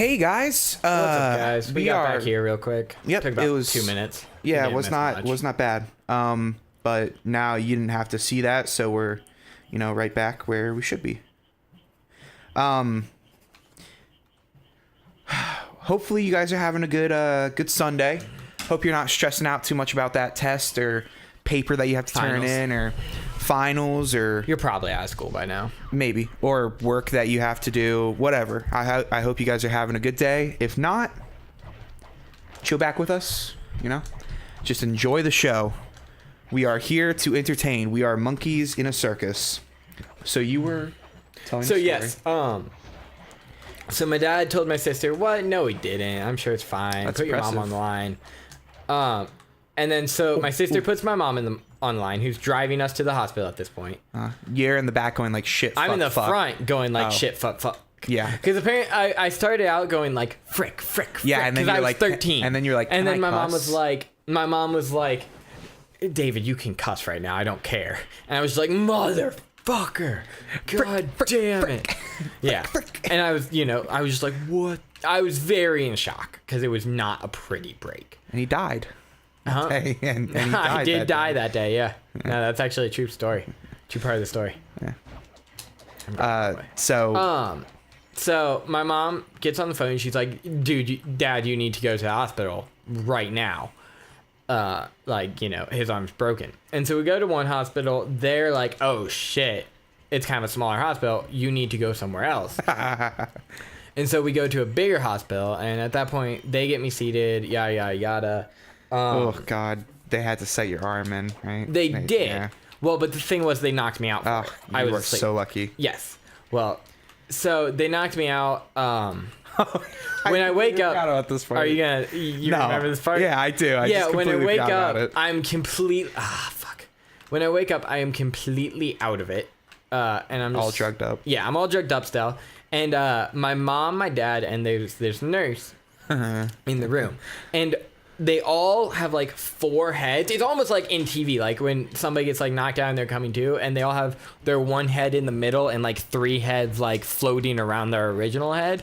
Hey guys, What's up, guys? We got back here real quick. Yep, Took about it was 2 minutes. Yeah, it was not bad. But now you didn't have to see that, so we're, right back where we should be. Hopefully you guys are having a good Sunday. Hope you're not stressing out too much about that test or paper that you have to turn in or finals or you're probably out of school by now, maybe, or work that you have to do, whatever. I hope you guys are having a good day. If not, chill back with us, just enjoy the show. We are here to entertain. We are monkeys in a circus. So you were telling the story. Yes, so my dad told my sister, what? No, he didn't. I'm sure it's fine. That's Put impressive. your mom on the line. And then so my sister puts my mom online, who's driving us to the hospital at this point. You're in the back going like shit. I'm fuck, in the fuck. front going like shit, fuck. Yeah. Because apparently I started out going like frick. Yeah, and then because I was like 13. And then you're like, and then my cuss? mom was like, David, you can cuss right now. I don't care. And I was like, motherfucker, god damn it. Yeah. And I was, I was just like, what? I was very in shock because it was not a pretty break. And he died. Uh-huh. Hey, and he died I did that die day. that day. Yeah. No, that's actually a true story. True part of the story. Yeah. So my mom gets on the phone and she's like, Dad, you need to go to the hospital right now. His arm's broken. And so we go to one hospital. They're like, oh shit, it's kind of a smaller hospital. You need to go somewhere else. And so we go to a bigger hospital. And at that point, they get me seated, yada, yada. Oh God, they had to set your arm in, right? They did. Yeah. Well, but the thing was they knocked me out. I was so lucky. Yes. Well, so they knocked me out. When I wake up, about this part. are you gonna? You remember this part? Yeah, I do. When I wake up, I'm complete. Fuck. When I wake up, I am completely out of it, and I'm just, all drugged up. Yeah, I'm all drugged up still. And my mom, my dad, and there's a nurse in the room, and they all have like 4 heads. It's almost like in TV, like when somebody gets like knocked out and they're coming to, and they all have their one head in the middle and like 3 heads like floating around their original head.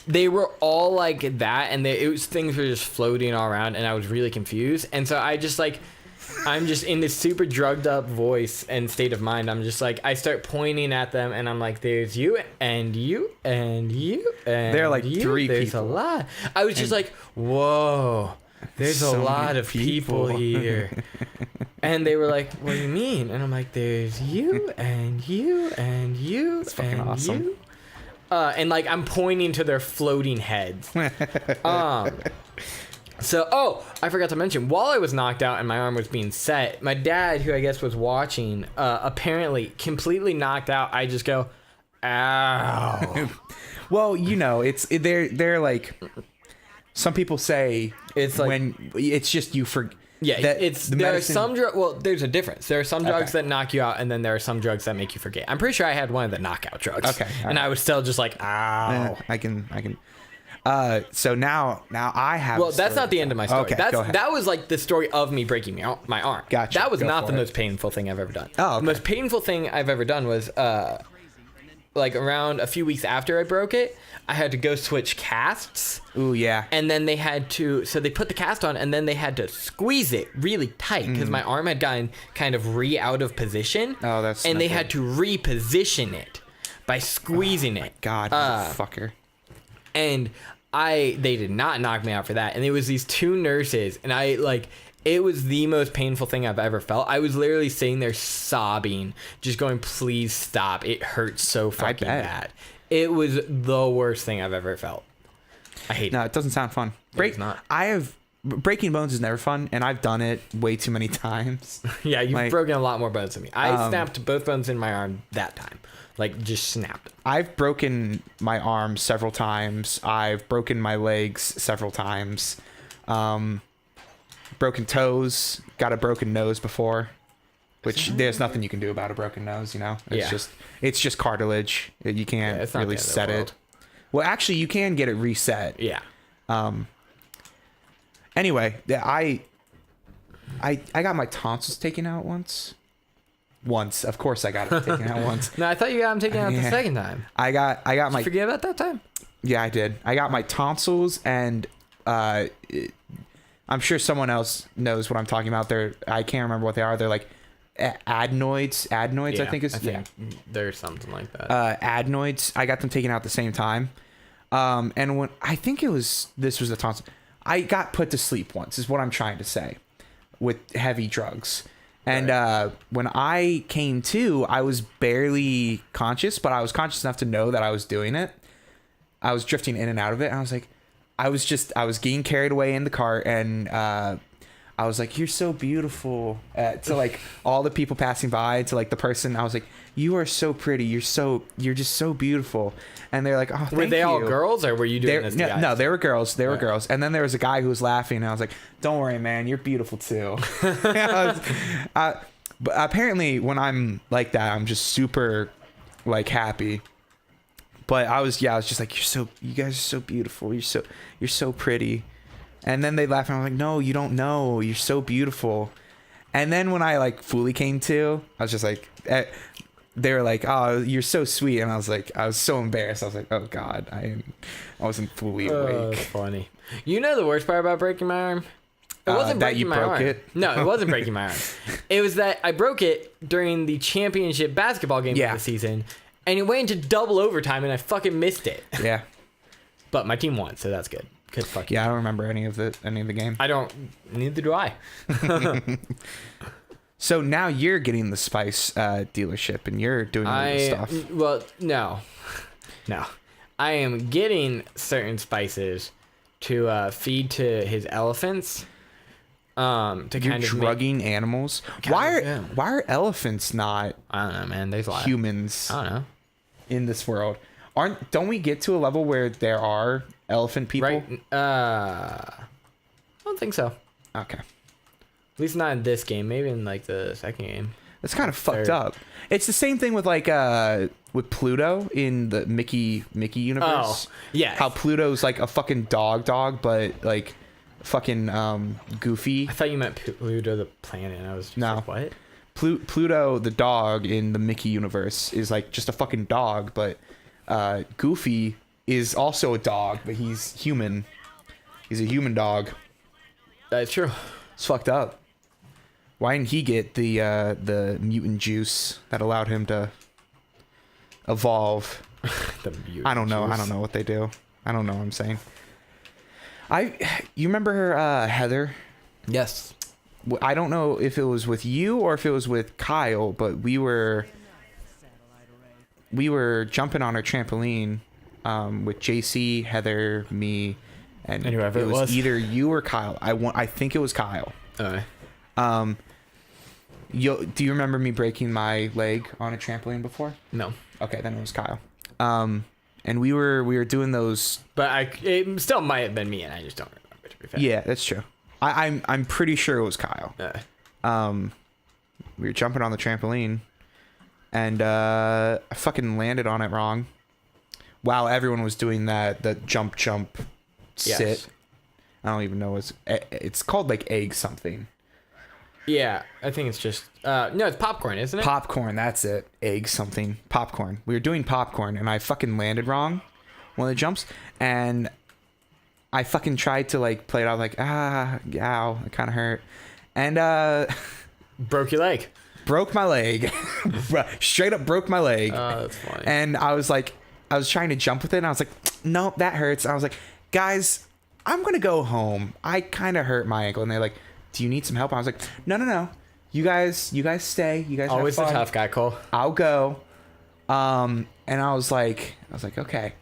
They were all like that, and things were just floating all around, and I was really confused. And so I'm just in this super drugged up voice and state of mind. I'm just like, I start pointing at them, and I'm like, there's you and you and you and they're like you. 3 There's people. a lot. I was just like, whoa. There's So a lot many of people here. And they were like, what do you mean? And I'm like, there's you and you and you. That's fucking and awesome. You. And like I'm pointing to their floating heads. So, I forgot to mention, while I was knocked out and my arm was being set, my dad, who I guess was watching, apparently completely knocked out. I just go, ow. Well, they're like, some people say It's like, when it's just you forget. yeah, there are some drugs. Well, there's a difference. There are some drugs that knock you out, and then there are some drugs that make you forget. I'm pretty sure I had one of the knockout drugs. Okay, and I was still just like, ow. I can. So now I have. Well, that's not the end of my story. Okay, go ahead. That was like the story of me breaking my arm. Gotcha. That was Go not for the it. most painful thing I've ever done. Oh, okay. The most painful thing I've ever done was like around a few weeks after I broke it, I had to go switch casts. Ooh, yeah. And then they had to, so they put the cast on, and then they had to squeeze it really tight because my arm had gotten kind of out of position. Oh, that's and not they good. had to reposition it by squeezing it. God, you fucker. And they did not knock me out for that. And it was these 2 nurses, and it was the most painful thing I've ever felt. I was literally sitting there sobbing, just going, please stop. It hurts so fucking bad. It was the worst thing I've ever felt. I hate it. No, it doesn't sound fun. It's not. Breaking bones is never fun, and I've done it way too many times. Yeah, you've broken a lot more bones than me. I snapped both bones in my arm that time. Like, just snapped. I've broken my arm several times. I've broken my legs several times. Broken toes. Got a broken nose before. Which there's nothing you can do about a broken nose, It's just cartilage. You can't really set it. Well, actually, you can get it reset. Yeah. Anyway, I got my tonsils taken out once. Of course, I got it taken out once. No, I thought you got them taken out the second time. I got Did my. you forget about that time? Yeah, I did. I got my tonsils, and I'm sure someone else knows what I'm talking about. I can't remember what they are. They're like adenoids. Adenoids, Yeah, I think is. There's something like that. Adenoids. I got them taken out at the same time. And when I think this was the tonsil, I got put to sleep once. Is what I'm trying to say, with heavy drugs. And when I came to, I was barely conscious, but I was conscious enough to know that I was doing it. I was drifting in and out of it. And I was like, I was getting carried away in the car, and I was like, "You're so beautiful," to like all the people passing by, to like the person. I was like, "You are so pretty. You're just so beautiful." And they're like, "Oh, thank you." Were they all girls, or were you doing this? No, they were girls. They were girls. And then there was a guy who was laughing, and I was like, "Don't worry, man. You're beautiful too." But apparently, when I'm like that, I'm just super like happy. But I was just like, you guys are so beautiful. You're so pretty. And then they laughed, and I was like, no, you don't know. You're so beautiful. And then when I like fully came to, I was just like, they were like, oh, you're so sweet. And I was so embarrassed. I was like, oh God, I wasn't fully awake. That's funny. You know the worst part about breaking my arm? It wasn't that you breaking my broke arm. it? No, it wasn't breaking my arm. It was that I broke it during the championship basketball game of the season. And it went into double overtime, and I fucking missed it. Yeah. But my team won, so that's good. Cause fuck yeah, I don't remember any of the game. I don't. Neither do I. So now you're getting the spice dealership, and you're doing all this stuff. Well, no. I am getting certain spices to feed to his elephants. You're drugging animals. Why are elephants not? I don't know, man. There's a lot humans. I don't know. In this world, don't we get to a level where there are elephant people? Right. I don't think so. Okay. At least not in this game. Maybe in like the second game. That's kind of fucked up. It's the same thing with like with Pluto in the Mickey universe. Oh, yeah. How Pluto's like a fucking dog, but like fucking Goofy. I thought you meant Pluto the planet. And I was just like, what? Pluto the dog in the Mickey universe is like just a fucking dog, but Goofy is also a dog, but he's human. He's a human dog. That's true. It's fucked up. Why didn't he get the mutant juice that allowed him to evolve? I don't know. Juice. I don't know what they do. I don't know what I'm saying. You remember Heather? Yes. I don't know if it was with you or if it was with Kyle, but we were jumping on our trampoline with JC, Heather, me, and whoever it was either you or Kyle. I think it was Kyle. Okay. Do you remember me breaking my leg on a trampoline before? No. Okay, then it was Kyle. And we were doing those, but it still might have been me, and I just don't remember, to be fair. Yeah, that's true. I'm pretty sure it was Kyle. We were jumping on the trampoline, and I fucking landed on it wrong. While everyone was doing the jump sit. Yes. I don't even know it's called like egg something. Yeah, I think it's just no, it's popcorn, isn't it? Popcorn, that's it. Egg something. Popcorn. We were doing popcorn, and I fucking landed wrong one of the jumps, and I fucking tried to like play it out like ow, it kind of hurt, and broke your leg. Broke my leg. Straight up broke my leg. Oh, that's funny. And I was trying to jump with it, and I was like, no, that hurts. And I was like, guys, I'm gonna go home. I kind of hurt my ankle, and they're like, do you need some help? I was like, no. You guys stay. You guys always have fun. The tough guy, Cole. I'll go. And I was like, okay.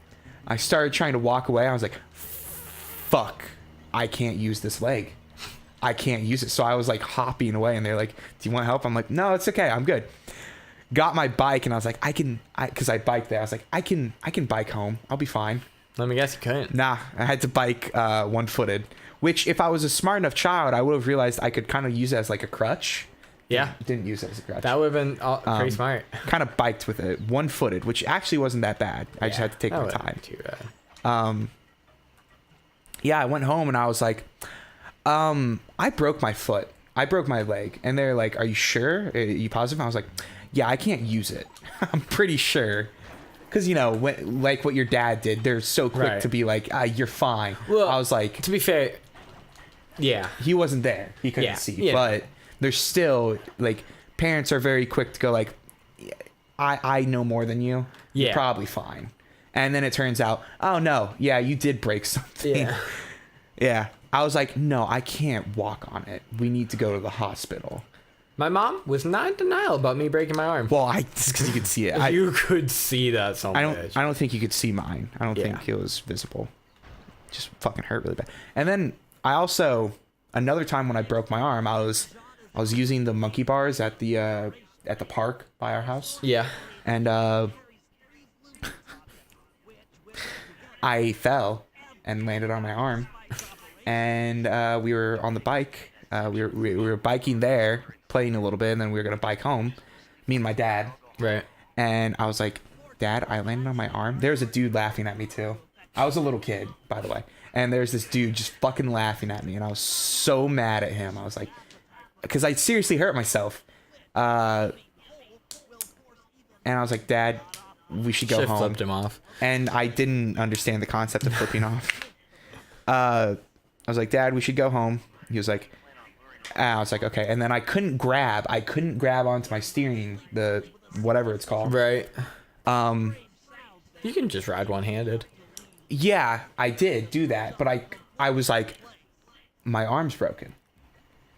I started trying to walk away. I was like, fuck, I can't use this leg. I can't use it. So I was like hopping away, and they're like, do you want help? I'm like, no, it's okay. I'm good. Got my bike, and I was like, because I biked there. I was like, I can bike home. I'll be fine. Let me guess, you couldn't. Nah, I had to bike one-footed. Which, if I was a smart enough child, I would have realized I could kind of use it as like a crutch. Yeah. Didn't use it as a crutch. That would have been pretty smart. Kind of biked with it, one-footed, which actually wasn't that bad. I just had to take my time. Too bad. Yeah, I went home and I was like, I broke my foot. I broke my leg. And they're like, are you sure? Are you positive? I was like, yeah, I can't use it. I'm pretty sure. because like what your dad did, they're so quick to be like, you're fine. Well, I was like, to be fair, yeah, he wasn't there, he couldn't see, but there's still like parents are very quick to go like, I know more than you. You're probably fine. And then it turns out, oh no, yeah, you did break something. Yeah. I was like, no, I can't walk on it. We need to go to the hospital. My mom was not in denial about me breaking my arm. Well, because you could see it. You could see that so much. I don't think you could see mine. I don't think it was visible. It just fucking hurt really bad. And then I also, another time when I broke my arm, I was using the monkey bars at the park by our house. Yeah. And I fell and landed on my arm. And we were on the bike. We were biking there, playing a little bit, and then we were gonna bike home. Me and my dad. Right. And I was like, Dad, I landed on my arm. There's a dude laughing at me too. I was a little kid, by the way. And there's this dude just fucking laughing at me, and I was so mad at him. I was like, because I seriously hurt myself. And I was like, Dad, we should go home. Flipped him off. And I didn't understand the concept of flipping off. I was like, Dad, we should go home. He was like, I was like, okay. And then I couldn't grab onto my steering, the whatever it's called. Right. You can just ride one-handed. Yeah, I did do that, but I was like, my arm's broken.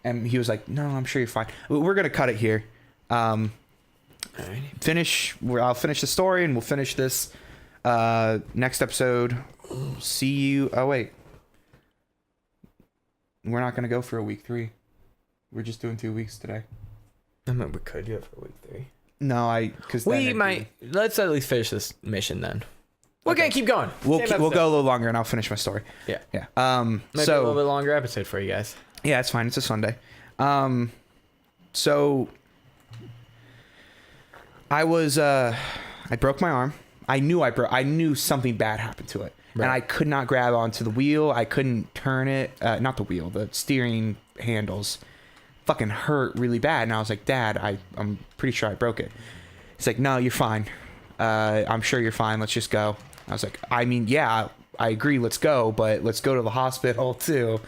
And he was like, no, I'm sure you're fine. We're gonna cut it here. I'll finish the story and we'll finish this next episode. See you. Oh wait, we're not gonna go for a week 3. We're just doing 2 weeks today. I mean, we could do it for week 3. No, because we might. Let's at least finish this mission then. We're gonna keep going. We'll go a little longer, and I'll finish my story. Yeah. Yeah. Might be a little bit longer episode for you guys. Yeah, it's fine. It's a Sunday. So I broke my arm. I knew something bad happened to it. Right. And I could not grab onto the wheel. I couldn't turn it. Not the wheel, the steering handles. Fucking hurt really bad. And I was like, Dad, I'm pretty sure I broke it. He's like, no, you're fine. I'm sure you're fine. Let's just go. I was like, I mean, yeah, I agree. Let's go, but let's go to the hospital too.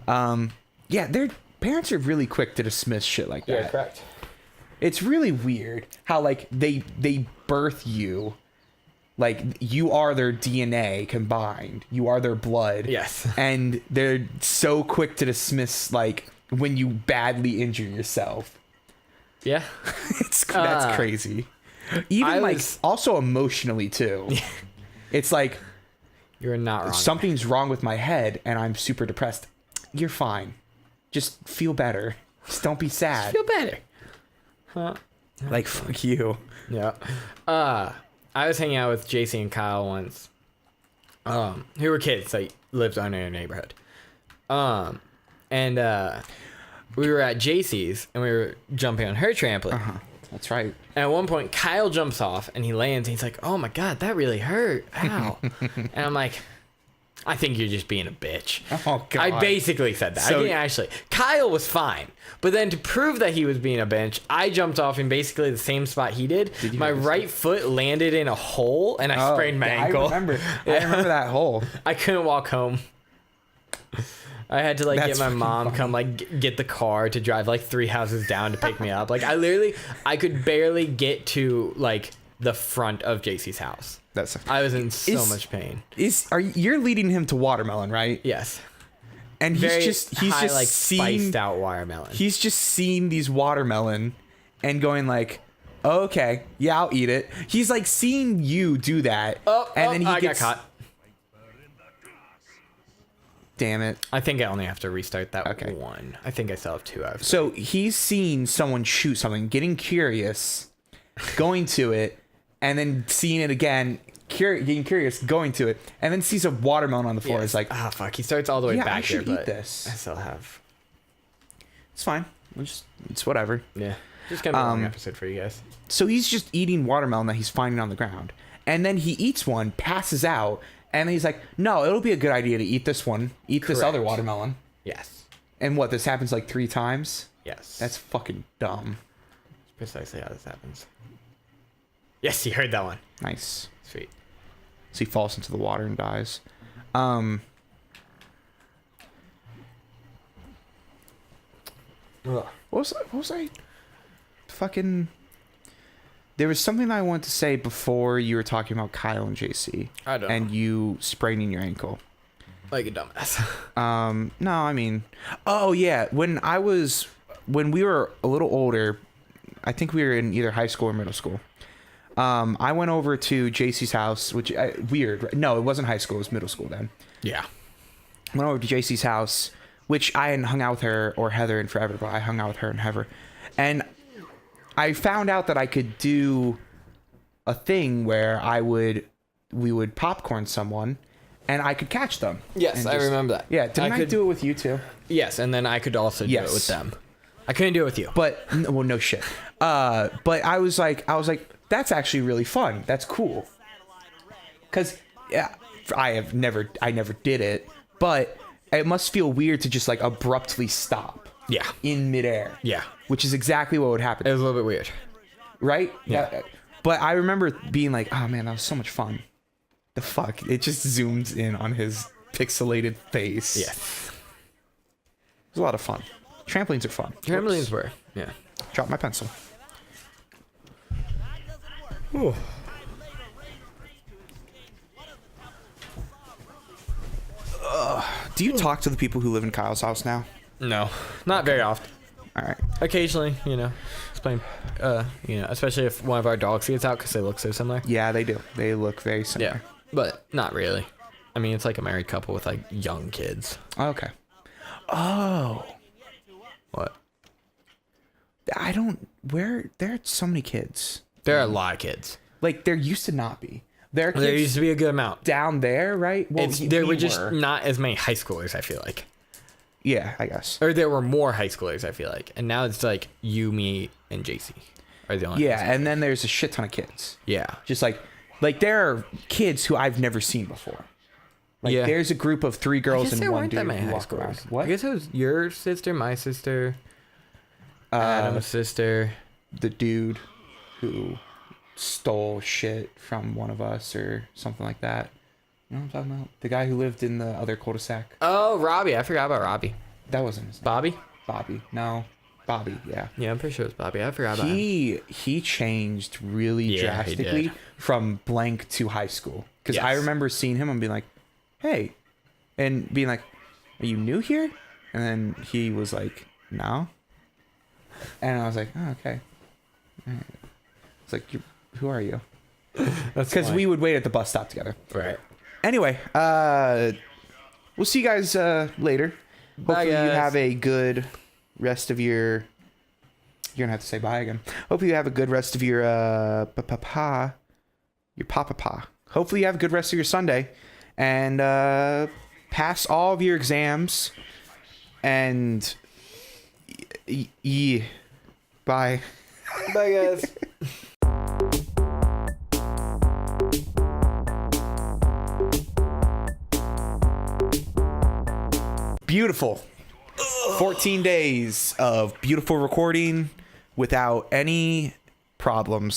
Yeah, their parents are really quick to dismiss shit like that. Yeah, correct. It's really weird how like they birth you, like you are their DNA combined. You are their blood. Yes. And they're so quick to dismiss like when you badly injure yourself. Yeah. That's crazy. Even also emotionally too. It's like you're not wrong. Something's wrong with my head and I'm super depressed. You're fine. Just feel better. Just don't be sad. Feel better. Huh? Like fuck you. Yeah. I was hanging out with JC and Kyle once. Who were kids that lived on in our neighborhood. And we were at JC's and we were jumping on her trampoline. Uh-huh. That's right. And at one point, Kyle jumps off and he lands and he's like, oh my God, that really hurt. Ow. And I'm like, I think you're just being a bitch. Oh, God. I basically said that. So, I didn't actually. Kyle was fine. But then to prove that he was being a bitch, I jumped off in basically the same spot he did. My right foot landed in a hole and I sprained my ankle. I remember that hole. I couldn't walk home. I had to get my mom come get the car to drive 3 houses down to pick me up. I could barely get to the front of JC's house. I was in so much pain. You're leading him to watermelon, right? Yes. And he's just spiced out watermelon. He's just seen these watermelon and going oh, okay, yeah, I'll eat it. He's seeing you do that. Then he got caught. Damn it. I think I only have to restart that one. I think I still have 2 hours. So he's seen someone shoot something, getting curious, going to it, and then seeing it again, getting curious, going to it, and then sees a watermelon on the floor. Yes. It's fuck. He starts all the way back I should here, eat this. I still have. It's fine. It's whatever. Yeah. Just gonna be a long episode for you guys. So he's just eating watermelon that he's finding on the ground. And then he eats one, passes out, and then he's like, no, it'll be a good idea to eat this one. Eat this other watermelon. Yes. And what, this happens 3 times? Yes. That's fucking dumb. That's precisely how this happens. Yes, you heard that one. Nice. Sweet. So he falls into the water and dies. What was I fucking... There was something I wanted to say before you were talking about Kyle and JC. I don't and know. you spraining your ankle. Like a dumbass. No, I mean... Oh, yeah. When we were a little older, I think we were in either high school or middle school. I went over to JC's house, which... weird. Right? No, it wasn't high school. It was middle school then. Yeah. Went over to JC's house, which I hadn't hung out with her or Heather in forever, but I hung out with her and Heather. And I found out that I could do a thing where we would popcorn someone and I could catch them. Yes, I remember that. Yeah, didn't I do it with you too? Yes, and then I could also do it with them. I couldn't do it with you. But well, no shit. But I was like, that's actually really fun. That's cool. Cause yeah, I never did it, but it must feel weird to just like abruptly stop. Yeah. In midair. Yeah. Which is exactly what would happen. It was a little bit weird. Right? Yeah. But I remember being like, oh man, that was so much fun. The fuck? It just zooms in on his pixelated face. Yeah. It was a lot of fun. Trampolines are fun. Trampolines were. Yeah. Drop my pencil. Ooh. Do you talk to the people who live in Kyle's house now? No, not very often. All right. Occasionally, just playing, especially if one of our dogs gets out because they look so similar. Yeah, they do. They look very similar. Yeah, but not really. I mean, it's like a married couple with like young kids. Okay. Oh. What? There are so many kids. There are a lot of kids. Like, there used to not be. There used to be a good amount. Down there, right? Well, there were just not as many high schoolers, I feel like. Yeah, I guess. Or there were more high schoolers, I feel like. And now it's like you, me, and JC are the only Yeah, and then there's a shit ton of kids. Yeah. Just like there are kids who I've never seen before. Like, yeah. There's a group of 3 girls and one dude that many who high walk around. schoolers. What? I guess it was your sister, my sister, Adam's sister. The dude who stole shit from one of us or something like that. You know what I'm talking about? The guy who lived in the other cul-de-sac. Oh, Robbie. I forgot about Robbie. That wasn't his name. Bobby? Bobby. No. Bobby, yeah. Yeah, I'm pretty sure it was Bobby. I forgot about him. He changed really drastically from blank to high school. Because I remember seeing him and being like, hey. And being like, are you new here? And then he was like, no. And I was like, oh, okay. It's like, who are you? Because we would wait at the bus stop together. Right. Anyway, we'll see you guys later. Hopefully you have a good rest of your... You're gonna have to say bye again. Hopefully you have a good rest of your papa. Hopefully you have a good rest of your Sunday, and pass all of your exams. And bye. Bye, guys. Beautiful. 14 days of beautiful recording without any problems.